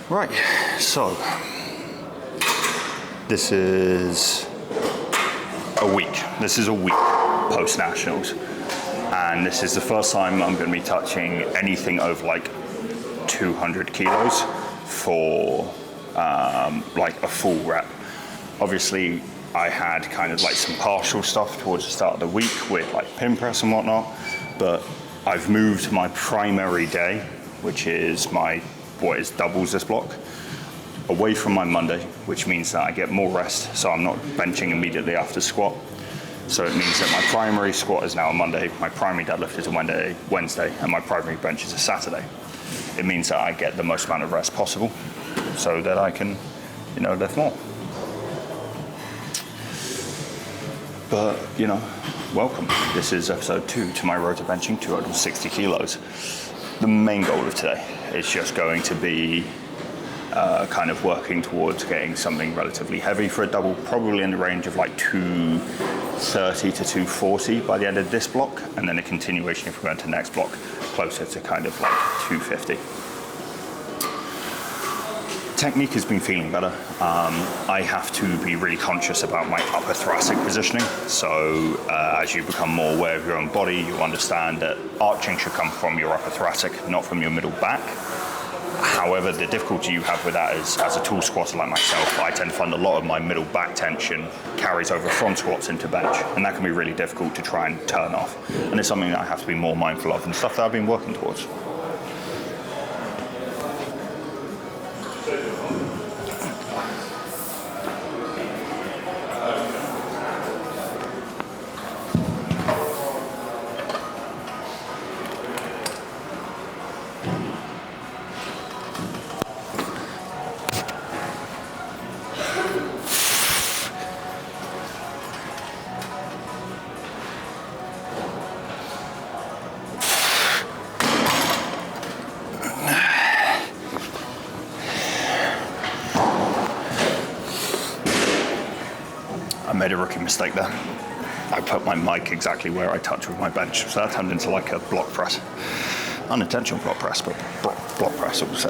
Right, so this is a week. This is a week post-nationals. And this is the first time I'm going to be touching anything over like 200 kilos for like a full rep. Obviously, I had kind of like some partial stuff towards the start of the week with like pin press and whatnot, but I've moved my primary day, which is what is doubles this block, away from my Monday, which means that I get more rest, so I'm not benching immediately after squat. So it means that my primary squat is now on Monday, my primary deadlift is on Wednesday, and my primary bench is a Saturday. It means that I get the most amount of rest possible so that I can, lift more. But, welcome. This is episode 2 to my road to benching 260 kilos. The main goal of today is just going to be kind of working towards getting something relatively heavy for a double, probably in the range of like 230 to 240 by the end of this block, and then a continuation if we go into the next block, closer to kind of like 250. Technique has been feeling better. I have to be really conscious about my upper thoracic positioning. So as you become more aware of your own body, you understand that arching should come from your upper thoracic, not from your middle back. However, the difficulty you have with that is, as a tall squatter like myself, I tend to find a lot of my middle back tension carries over from squats into bench, and that can be really difficult to try and turn off. And it's something that I have to be more mindful of and stuff that I've been working towards. I made a rookie mistake there. I put my mic exactly where I touch with my bench, so that turned into like a block press. Unintentional block press, but block press also.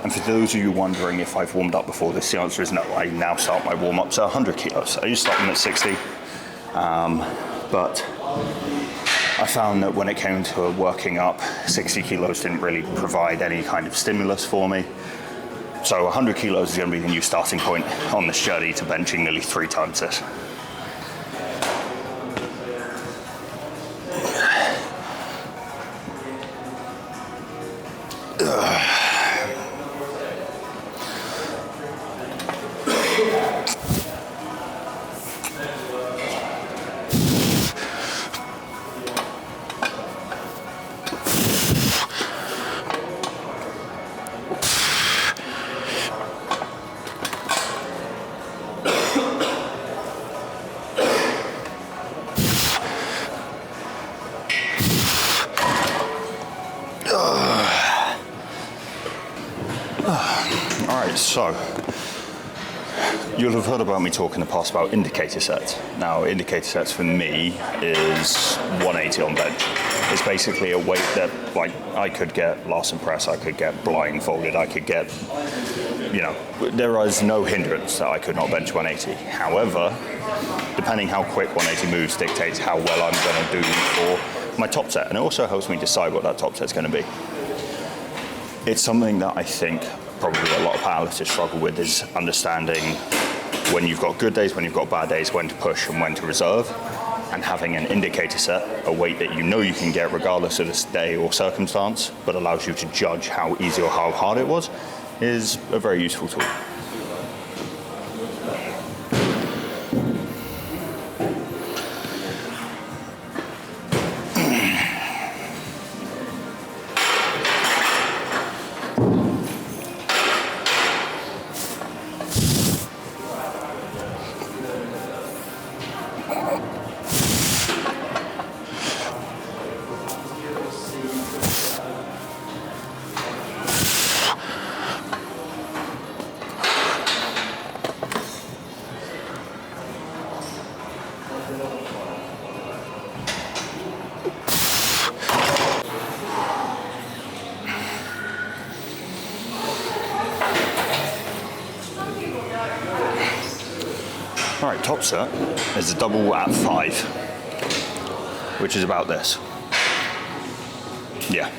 And for those of you wondering if I've warmed up before this, the answer is no. I now start my warm-ups at 100 kilos. I used to start them at 60, but I found that when it came to working up, 60 kilos didn't really provide any kind of stimulus for me. So 100 kilos is going to be the new starting point on this journey to benching nearly 3 times this. So, you'll have heard about me talk in the past about indicator sets. Now, indicator sets for me is 180 on bench. It's basically a weight that, like, I could get Larsen press, I could get blindfolded, I could get, there is no hindrance that I could not bench 180. However, depending how quick 180 moves dictates how well I'm going to do for my top set. And it also helps me decide what that top set's going to be. It's something that I think probably a lot of powerlifters struggle with, is understanding when you've got good days, when you've got bad days, when to push and when to reserve, and having an indicator set, a weight that you can get regardless of this day or circumstance, but allows you to judge how easy or how hard it was, is a very useful tool. drop set is a double at 5, which is about this. Yeah.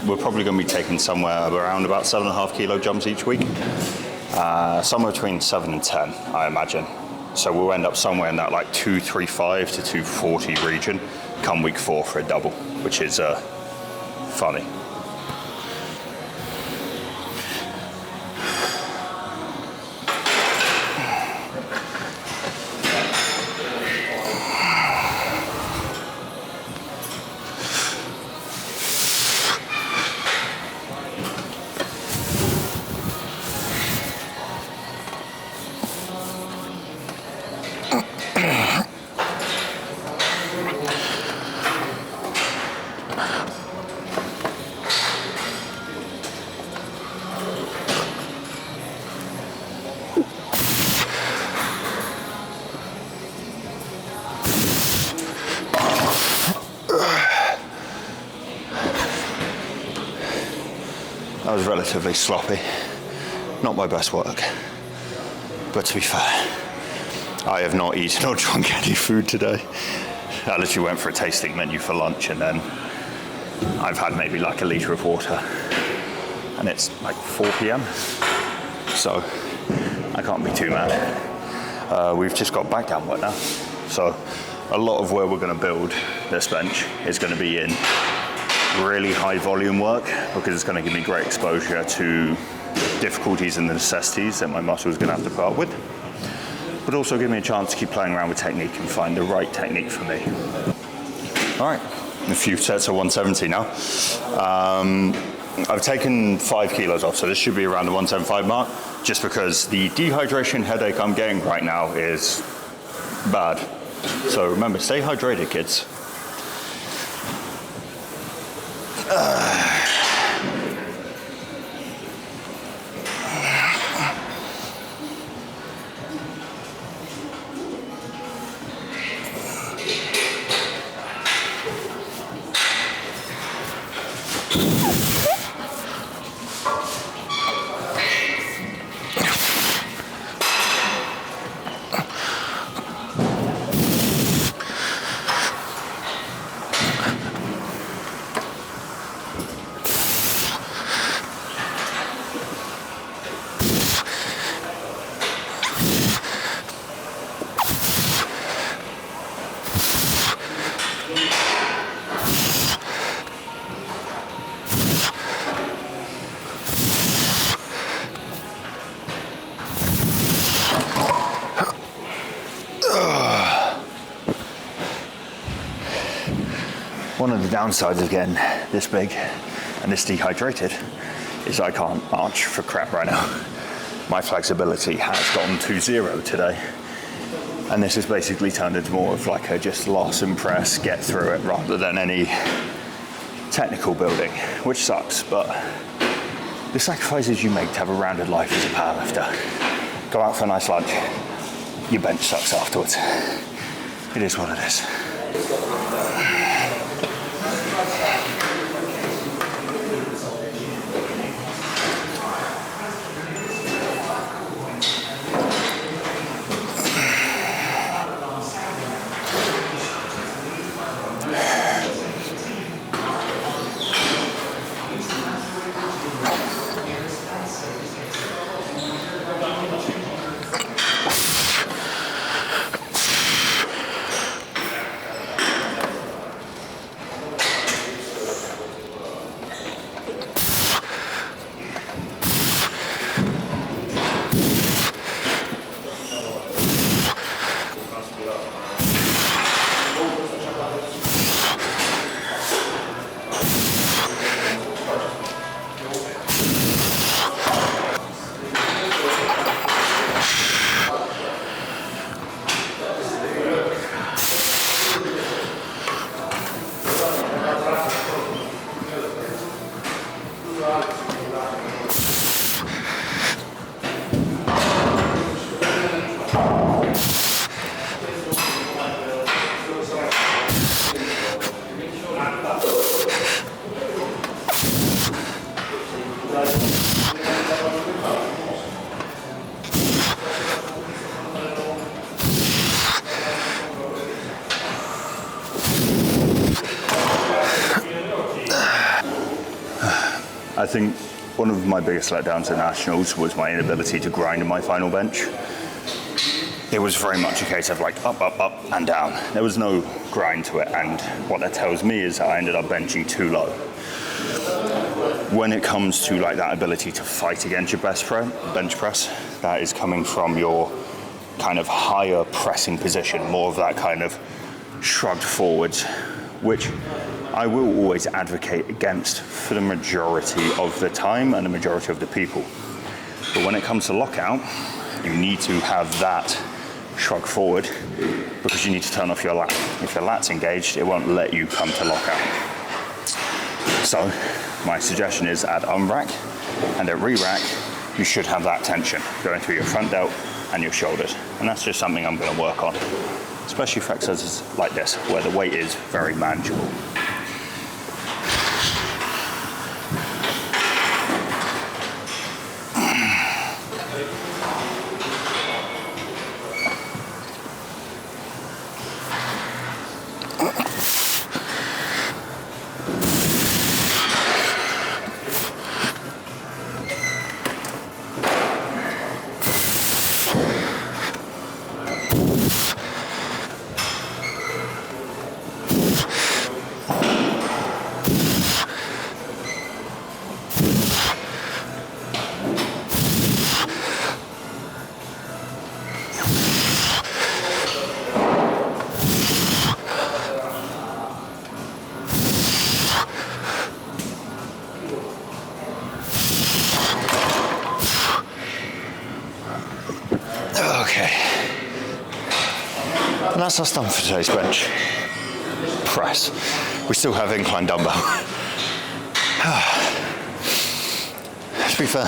We're probably going to be taking somewhere around about 7.5 kilo jumps each week. Somewhere between 7 and 10, I imagine. So we'll end up somewhere in that like 235 to 240 region come week 4 for a double, which is funny. That was relatively sloppy. Not my best work. But to be fair, I have not eaten or drunk any food today. I literally went for a tasting menu for lunch, and then I've had maybe like a litre of water. And it's like 4 p.m. So I can't be too mad. We've just got back down work now. So a lot of where we're going to build this bench is going to be in really high volume work, because it's going to give me great exposure to difficulties and the necessities that my muscle is going to have to put up with, but also give me a chance to keep playing around with technique and find the right technique for me. All right, a few sets of 170 now. I've taken 5 kilos off, so this should be around the 175 mark, just because the dehydration headache I'm getting right now is bad. So remember, stay hydrated, kids. One of the downsides of getting this big and this dehydrated is I can't march for crap right now. My flexibility has gotten to 0 today. And this has basically turned into more of like a just loss and press, get through it, rather than any technical building, which sucks, but the sacrifices you make to have a rounded life as a powerlifter. Go out for a nice lunch, your bench sucks afterwards. It is what it is. think one of my biggest letdowns at Nationals was my inability to grind in my final bench. It was very much a case of like up, up, up, and down. There was no grind to it, and what that tells me is that I ended up benching too low. When it comes to like that ability to fight against your bench press, that is coming from your kind of higher pressing position, more of that kind of shrugged forwards, which I will always advocate against for the majority of the time and the majority of the people. But when it comes to lockout, you need to have that shrug forward because you need to turn off your lat. If your lat's engaged, it won't let you come to lockout. So my suggestion is at unrack and at re-rack, you should have that tension going through your front delt and your shoulders. And that's just something I'm going to work on, especially for exercises like this, where the weight is very manageable. Okay, and that's us done for today's bench press. We still have incline dumbbell. To be fair,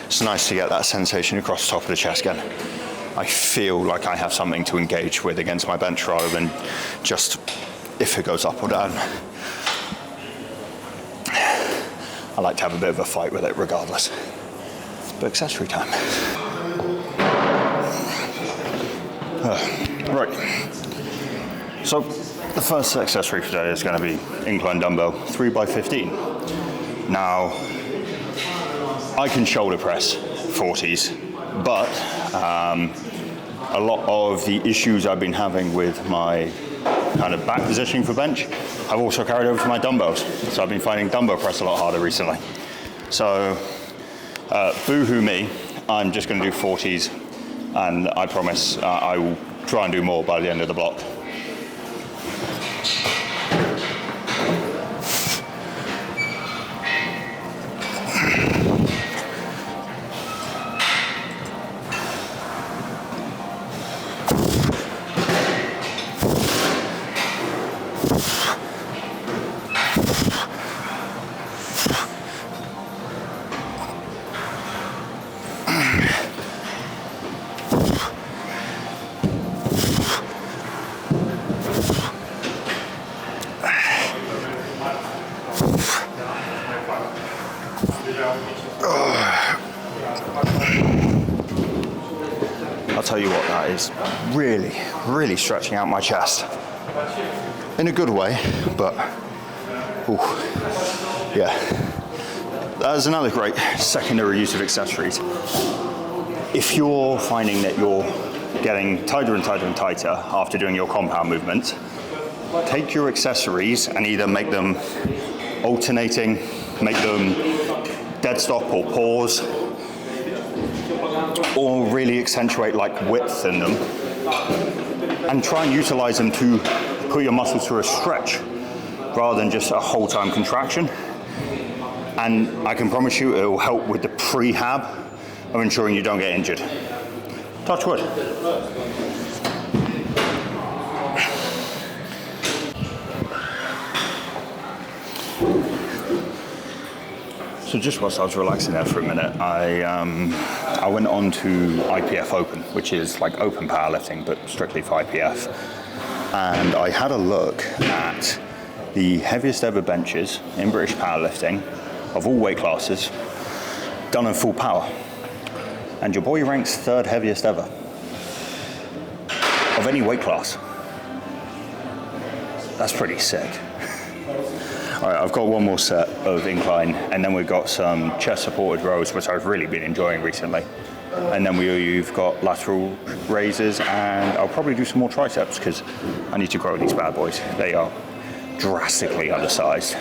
it's nice to get that sensation across the top of the chest again. I feel like I have something to engage with against my bench rather than just if it goes up or down. I like to have a bit of a fight with it regardless. But accessory time. Right, so the first accessory for today is going to be incline dumbbell 3x15. Now, I can shoulder press 40s, but a lot of the issues I've been having with my kind of back positioning for bench, I've also carried over to my dumbbells. So I've been finding dumbbell press a lot harder recently. So, boo-hoo me, I'm just going to do 40s. And I promise I will try and do more by the end of the block. I'll tell you what, that is really, really stretching out my chest. In a good way, but, ooh, yeah. That is another great secondary use of accessories. If you're finding that you're getting tighter and tighter and tighter after doing your compound movements, take your accessories and either make them alternating, make them dead stop or pause, or really accentuate like width in them, and try and utilize them to put your muscles through a stretch rather than just a whole time contraction. And I can promise you it will help with the prehab of ensuring you don't get injured. Touch wood. So just whilst I was relaxing there for a minute, I went on to IPF Open, which is like open powerlifting, but strictly for IPF. And I had a look at the heaviest ever benches in British powerlifting of all weight classes, done in full power. And your boy ranks third heaviest ever of any weight class. That's pretty sick. All right, I've got one more set of incline, and then we've got some chest supported rows, which I've really been enjoying recently. And then you've got lateral raises, and I'll probably do some more triceps because I need to grow these bad boys. They are drastically undersized.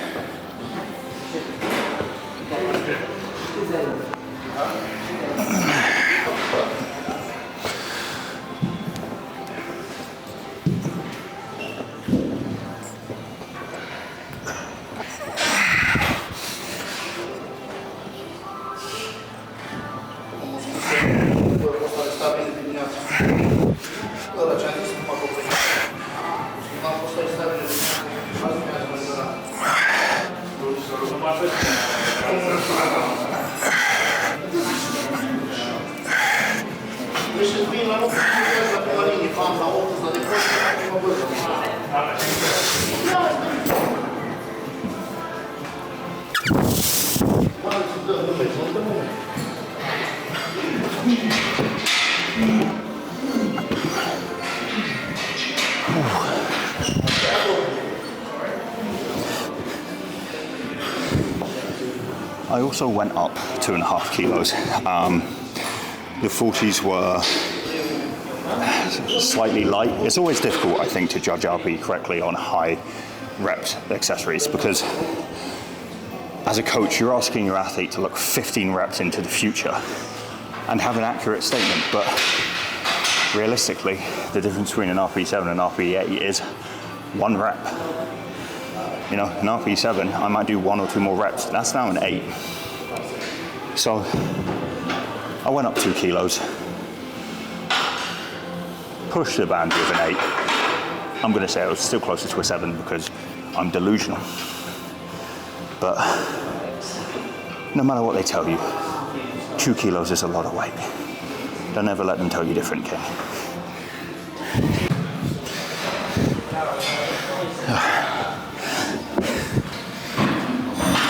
I also went up 2.5 kilos. The 40s were slightly light. It's always difficult, I think, to judge RP correctly on high reps accessories because as a coach, you're asking your athlete to look 15 reps into the future and have an accurate statement, but realistically, the difference between an RP7 and an RP8 is 1 rep. You know, an RP7, I might do 1 or 2 more reps. That's now an 8. So I went up 2 kilos, pushed the boundary of an 8. I'm going to say I was still closer to a 7 because I'm delusional. But no matter what they tell you, 2 kilos is a lot of weight. Don't ever let them tell you different, King.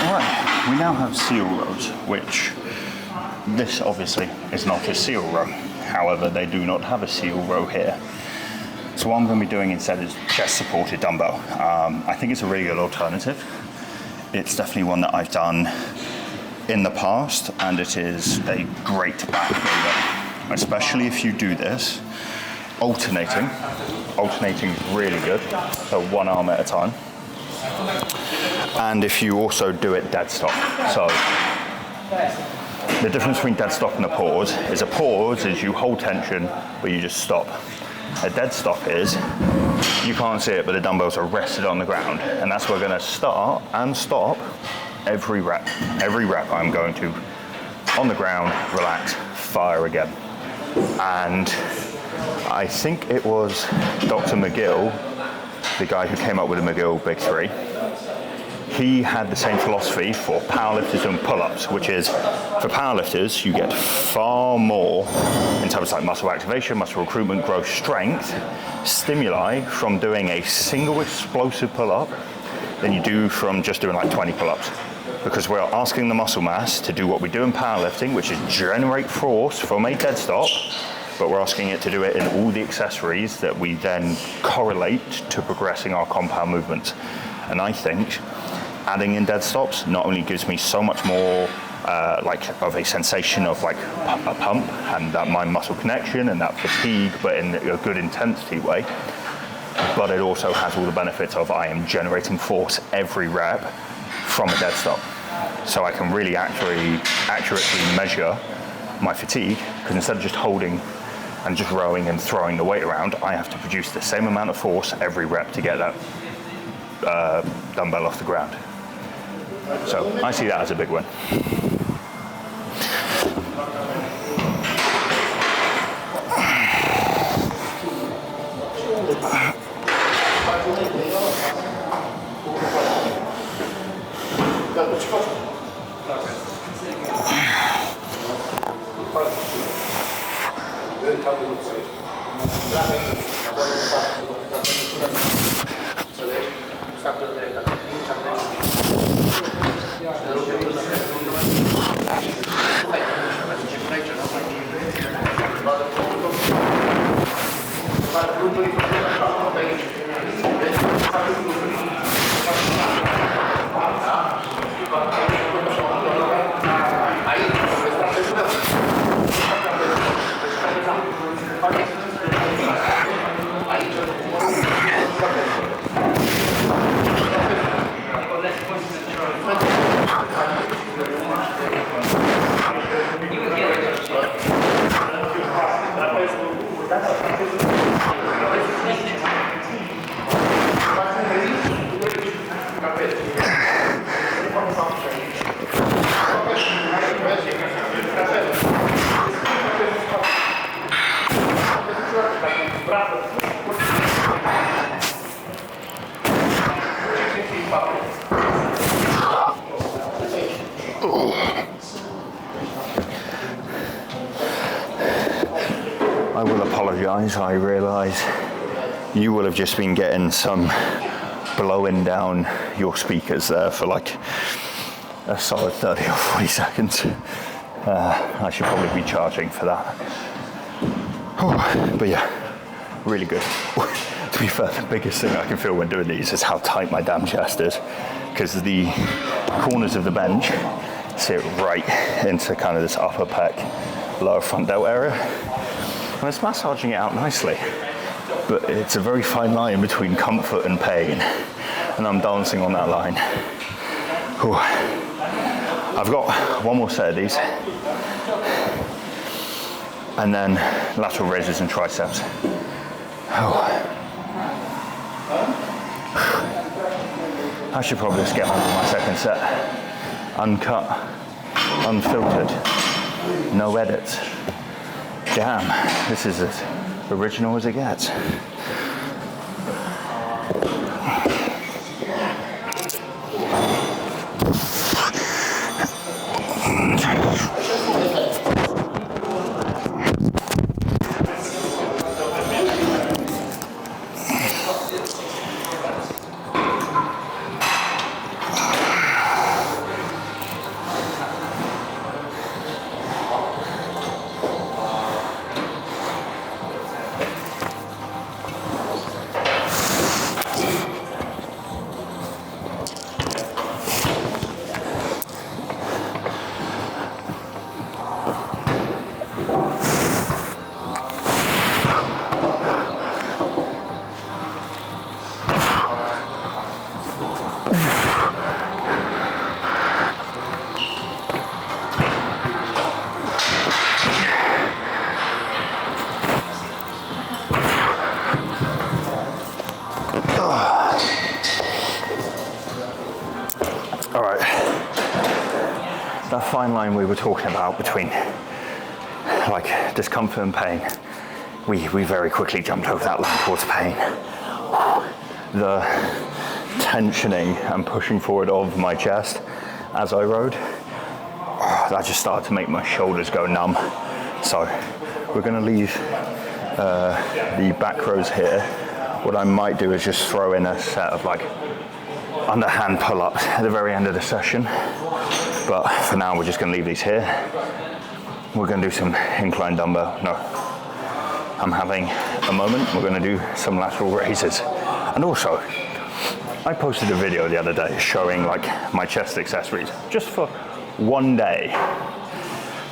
Alright, we now have seal rows, which this obviously is not a seal row. However, they do not have a seal row here. So what I'm going to be doing instead is chest supported dumbbell. I think it's a really good alternative. It's definitely one that I've done in the past, and it is a great back builder, especially if you do this alternating really good, so 1 arm at a time. And if you also do it dead stop. So the difference between dead stop and a pause is you hold tension, but you just stop. A dead stop is, you can't see it, but the dumbbells are rested on the ground. And that's where we're gonna start and stop every rep. Every rep I'm going to, on the ground, relax, fire again. And I think it was Dr. McGill, the guy who came up with the McGill Big 3. He had the same philosophy for powerlifters and pull-ups, which is, for powerlifters, you get far more in terms of like muscle activation, muscle recruitment, growth, strength, stimuli from doing a single explosive pull-up than you do from just doing like 20 pull-ups. Because we're asking the muscle mass to do what we do in powerlifting, which is generate force from a dead stop, but we're asking it to do it in all the accessories that we then correlate to progressing our compound movements. And I think adding in dead stops not only gives me so much more like of a sensation of like a pump and that mind muscle connection and that fatigue, but in a good intensity way, but it also has all the benefits of I am generating force every rep from a dead stop. So I can really accurately measure my fatigue, because instead of just holding and just rowing and throwing the weight around, I have to produce the same amount of force every rep to get that dumbbell off the ground. So I see that as a big win. guys, I realise you will have just been getting some blowing down your speakers there for like a solid 30 or 40 seconds. I should probably be charging for that. But yeah, really good. To be fair, the biggest thing I can feel when doing these is how tight my damn chest is, because the corners of the bench sit right into kind of this upper pec, lower front delt area. And it's massaging it out nicely, but it's a very fine line between comfort and pain, and I'm dancing on that line. Whew. I've got one more set of these, and then lateral raises and triceps. Oh. I should probably just get on with my second set. Uncut, unfiltered, no edits. Damn, this is as original as it gets. That fine line we were talking about between like discomfort and pain, we very quickly jumped over that line towards pain. The tensioning and pushing forward of my chest as I rode, that just started to make my shoulders go numb. So we're going to leave the back rows here. What I might do is just throw in a set of like underhand pull-ups at the very end of the session. But for now, we're just going to leave these here. We're going to do some incline dumbbell. No, I'm having a moment. We're going to do some lateral raises. And also, I posted a video the other day showing like my chest accessories just for one day.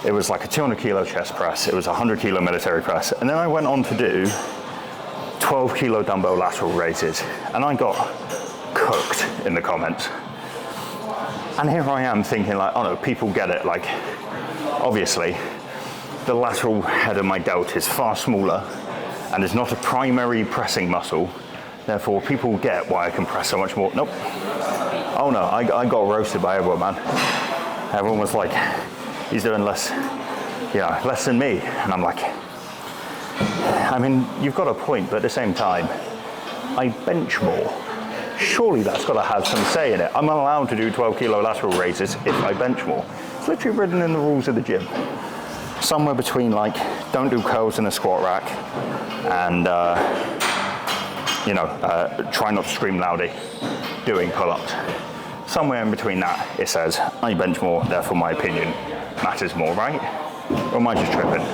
It was like a 200 kilo chest press. It was a 100 kilo military press. And then I went on to do 12 kilo dumbbell lateral raises. And I got cooked in the comments. And here I am thinking like, oh no, people get it. Like, obviously, the lateral head of my delt is far smaller and is not a primary pressing muscle. Therefore, people get why I can press so much more. Nope. Oh no, I got roasted by everyone, man. Everyone was like, he's doing less, less than me. And I'm like, I mean, you've got a point, but at the same time, I bench more. Surely that's got to have some say in it. I'm allowed to do 12 kilo lateral raises if I bench more. It's literally written in the rules of the gym. Somewhere between like, don't do curls in a squat rack and, try not to scream loudly doing pull-ups. Somewhere in between that, it says, I bench more, therefore my opinion matters more, right? Or am I just tripping?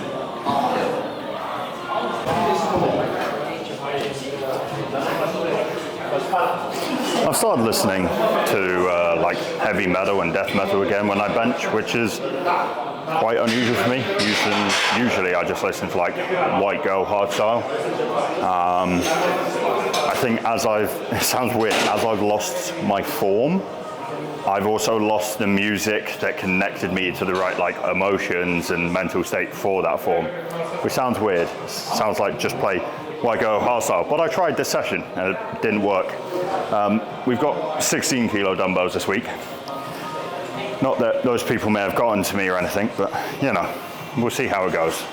I've started listening to like heavy metal and death metal again when I bench, which is quite unusual for me. Usually I just listen to like white girl hardstyle. I think it sounds weird, as I've lost my form, I've also lost the music that connected me to the right like emotions and mental state for that form, which sounds weird. Sounds like just play white girl hardstyle, but I tried this session and it didn't work. We've got 16 kilo dumbbells this week. Not that those people may have gotten to me or anything, but we'll see how it goes.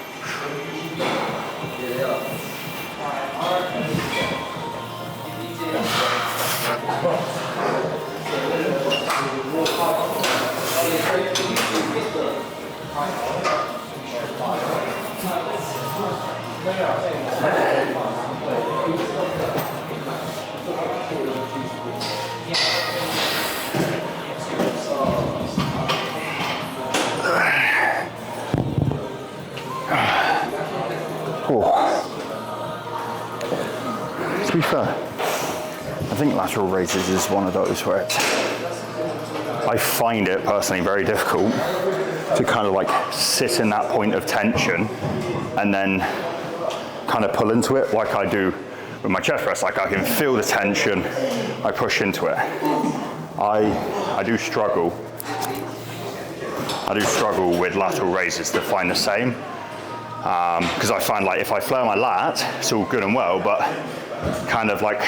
To be fair, I think lateral raises is one of those where I find it personally very difficult to kind of like sit in that point of tension and then kind of pull into it like I do with my chest press. Like I can feel the tension, I push into it. I do struggle with lateral raises to find the same, because I find like if I flare my lat, it's all good and well, but kind of like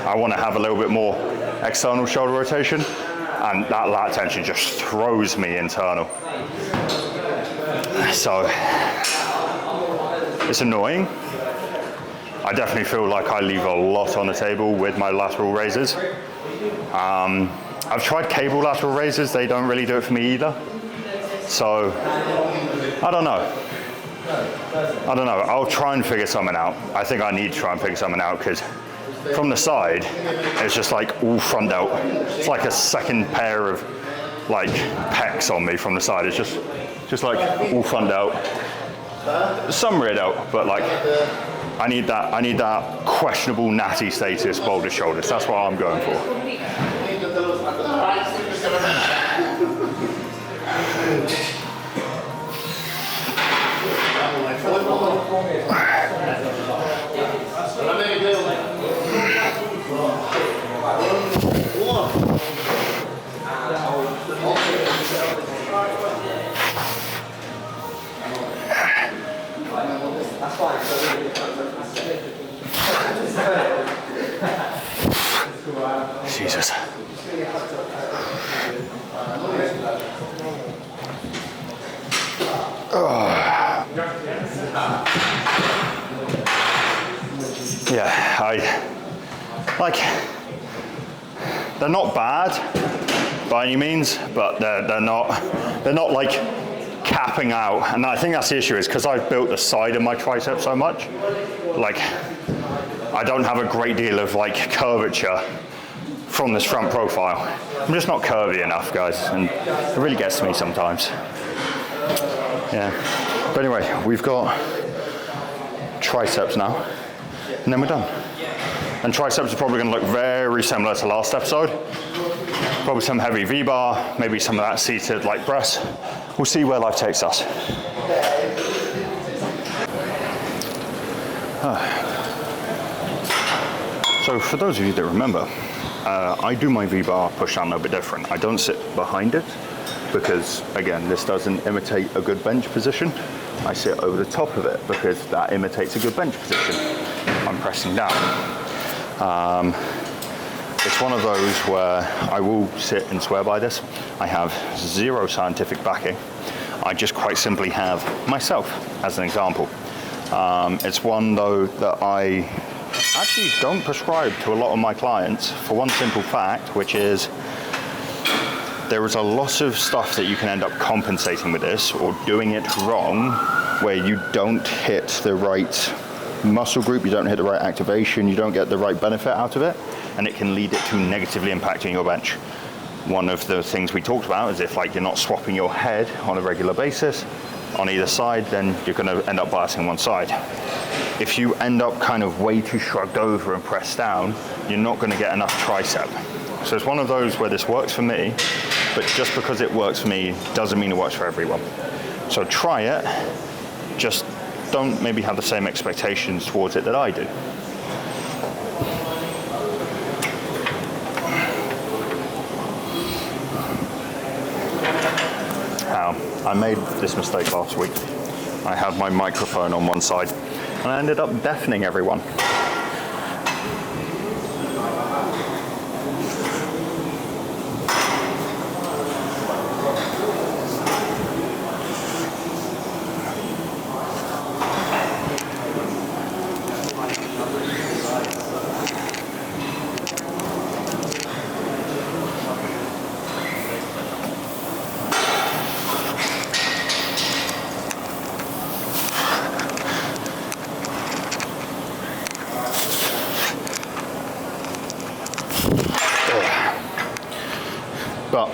I want to have a little bit more external shoulder rotation, and that lat tension just throws me internal. So it's annoying. I definitely feel like I leave a lot on the table with my lateral raises. I've tried cable lateral raises, they don't really do it for me either. So, I don't know. I'll try and figure something out. I think I need to try and figure something out, because from the side, it's just like all front delt. It's like a second pair of like pecs on me from the side. It's just like all front delt. Some rear delt, but like I need that questionable natty status boulder shoulders. That's what I'm going for. Jesus. Yeah, they're not bad by any means, but they're not like capping out. And I think that's the issue, is because I've built the side of my tricep so much, like I don't have a great deal of like curvature from this front profile. I'm just not curvy enough, guys, and it really gets to me sometimes. Yeah, but anyway, we've got triceps now, and then we're done. And triceps are probably going to look very similar to last episode. Probably some heavy V-bar, maybe some of that seated like press. We'll see where life takes us. So for those of you that remember, I do my V-bar push down a little bit different. I don't sit behind it because, again, this doesn't imitate a good bench position. I sit over the top of it because that imitates a good bench position. I'm pressing down. It's one of those where I will sit and swear by this. I have zero scientific backing. I just quite simply have myself as an example. It's one though that I actually don't prescribe to a lot of my clients for one simple fact, which is there is a lot of stuff that you can end up compensating with this or doing it wrong, where you don't hit the right muscle group, you don't hit the right activation, you don't get the right benefit out of it, and it can lead it to negatively impacting your bench. One of the things we talked about is if like you're not swapping your head on a regular basis on either side, then you're going to end up biasing one side. If you end up kind of way too shrugged over and pressed down, you're not going to get enough tricep. So it's one of those where this works for me, but just because it works for me doesn't mean it works for everyone. So try it, just don't maybe have the same expectations towards it that I do. I made this mistake last week. I had my microphone on one side and I ended up deafening everyone. But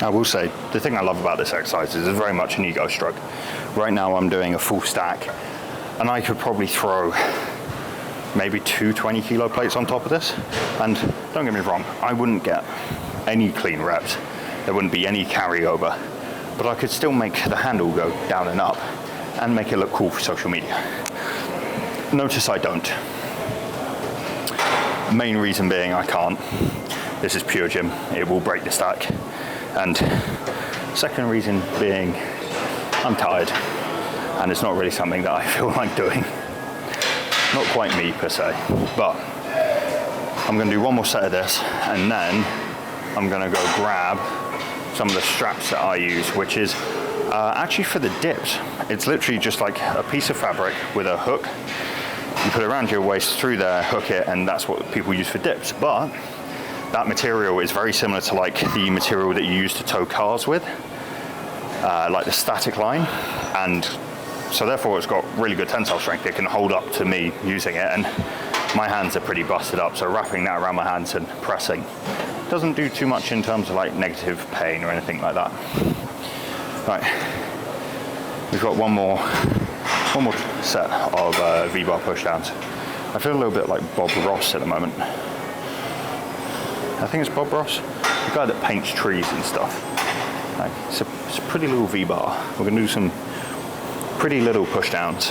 I will say, the thing I love about this exercise is it's very much an ego stroke. Right now I'm doing a full stack, and I could probably throw maybe 2 20 kilo plates on top of this. And don't get me wrong, I wouldn't get any clean reps. There wouldn't be any carryover, but I could still make the handle go down and up and make it look cool for social media. Notice I don't. Main reason being I can't. This is pure gym. It will break the stack. And second reason being I'm tired and it's not really something that I feel like doing. Not quite me per se, but I'm gonna do one more set of this and then I'm gonna go grab some of the straps that I use, which is actually for the dips. It's literally just like a piece of fabric with a hook. You put it around your waist, through there, hook it, and that's what people use for dips. But that material is very similar to like the material that you use to tow cars with, like the static line. And so therefore it's got really good tensile strength. It can hold up to me using it, and my hands are pretty busted up, so wrapping that around my hands and pressing doesn't do too much in terms of like negative pain or anything like that. Right, we've got one more set of V-bar pushdowns. I feel a little bit like Bob Ross at the moment. I think it's Bob Ross, the guy that paints trees and stuff. Like, it's a pretty little V-bar. We're gonna do some pretty little pushdowns.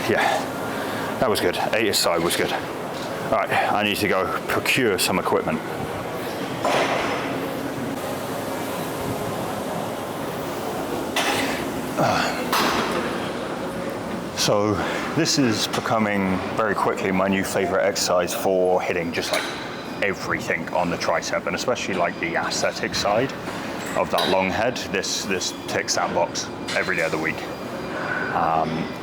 Yeah, that was good. 8 side was good. All right, I need to go procure some equipment. So this is becoming very quickly my new favorite exercise for hitting just like everything on the tricep, and especially like the aesthetic side of that long head. This ticks that box every day of the week.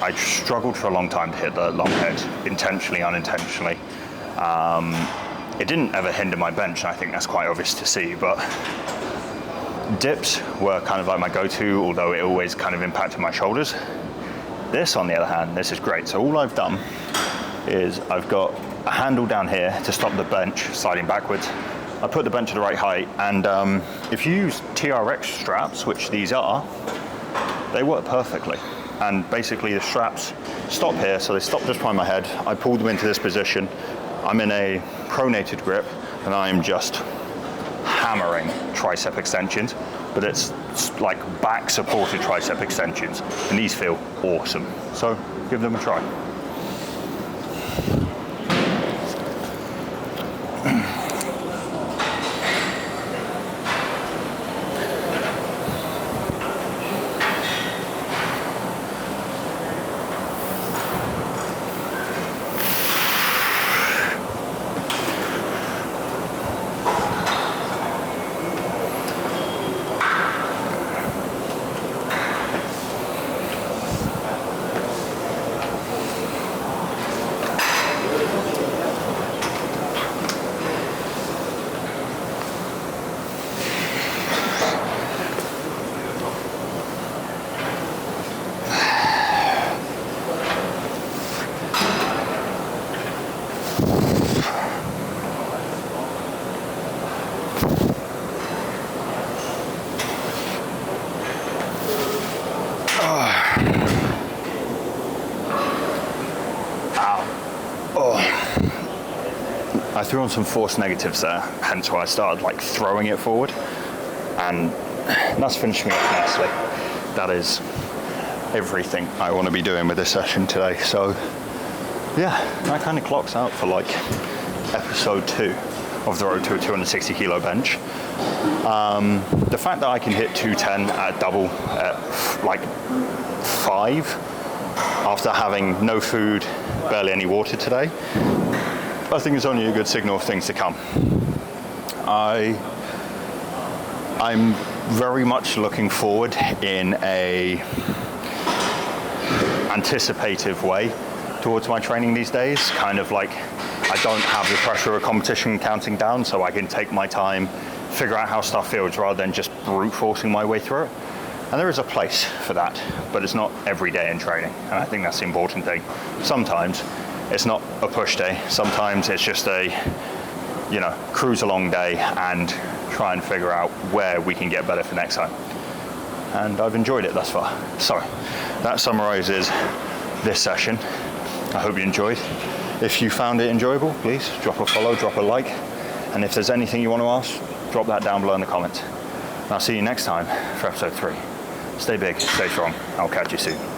I struggled for a long time to hit the long head, intentionally, unintentionally. It didn't ever hinder my bench, and I think that's quite obvious to see, but dips were kind of like my go-to, although it always kind of impacted my shoulders. This, on the other hand, this is great. So all I've done is I've got a handle down here to stop the bench sliding backwards. I put the bench at the right height, and if you use TRX straps, which these are, they work perfectly. And basically the straps stop here, so they stop just behind my head. I pull them into this position. I'm in a pronated grip, and I am just hammering tricep extensions, but it's like back supported tricep extensions, and these feel awesome. So give them a try. I threw on some force negatives there, hence why I started like throwing it forward, and that's finished me off nicely. That is everything I want to be doing with this session today. So yeah, that kind of clocks out for like episode 2 of the road to a 260 kilo bench. The fact that I can hit 210 at double at like 5 after having no food, barely any water today, I think it's only a good signal of things to come. I'm very much looking forward in a anticipative way towards my training these days. Kind of like I don't have the pressure of competition counting down, so I can take my time, figure out how stuff feels rather than just brute forcing my way through it. And there is a place for that, but it's not every day in training. And I think that's the important thing. Sometimes it's not a push day. Sometimes it's just a, cruise along day and try and figure out where we can get better for next time. And I've enjoyed it thus far. So that summarizes this session. I hope you enjoyed. If you found it enjoyable, please drop a follow, drop a like. And if there's anything you want to ask, drop that down below in the comments. And I'll see you next time for episode 3. Stay big, stay strong. I'll catch you soon.